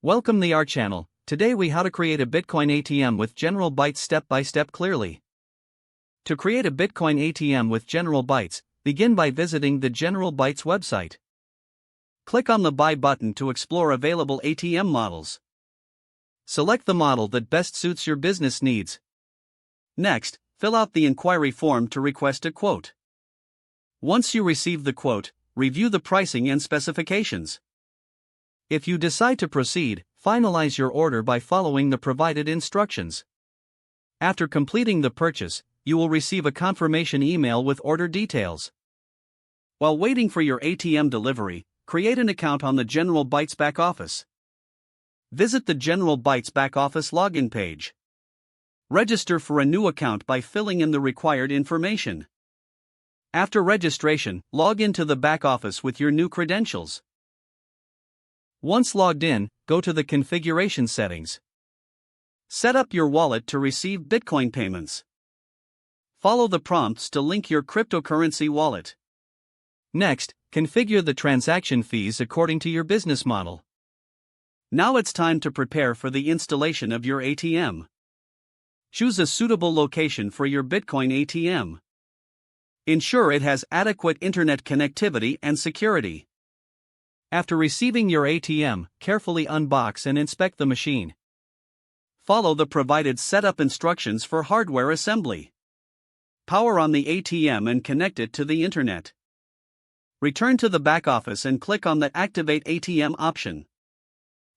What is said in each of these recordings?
Welcome to our channel. Today we how to create a Bitcoin ATM with General Bytes step by step clearly. To create a Bitcoin ATM with General Bytes, begin by visiting the General Bytes website. Click on the Buy button to explore available ATM models. Select the model that best suits your business needs. Next, fill out the inquiry form to request a quote. Once you receive the quote, review the pricing and specifications. If you decide to proceed, finalize your order by following the provided instructions. After completing the purchase, you will receive a confirmation email with order details. While waiting for your ATM delivery, create an account on the General Bytes back office. Visit the General Bytes back office login page. Register for a new account by filling in the required information. After registration, log into the back office with your new credentials. Once logged in, go to the configuration settings. Set up your wallet to receive Bitcoin payments. Follow the prompts to link your cryptocurrency wallet. Next, configure the transaction fees according to your business model. Now it's time to prepare for the installation of your ATM. Choose a suitable location for your Bitcoin ATM. Ensure it has adequate internet connectivity and security. After receiving your ATM, carefully unbox and inspect the machine. Follow the provided setup instructions for hardware assembly. Power on the ATM and connect it to the internet. Return to the back office and click on the Activate ATM option.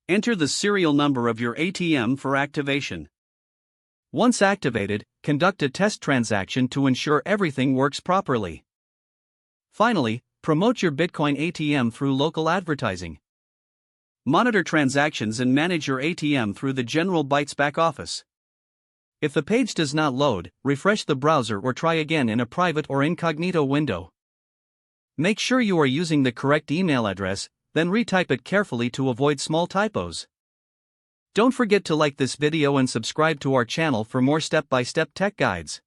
Enter the serial number of your ATM for activation. Once activated, conduct a test transaction to ensure everything works properly. Finally, promote your Bitcoin ATM through local advertising. Monitor transactions and manage your ATM through the General Bytes back office. If the page does not load, refresh the browser or try again in a private or incognito window. Make sure you are using the correct email address, then retype it carefully to avoid small typos. Don't forget to like this video and subscribe to our channel for more step-by-step tech guides.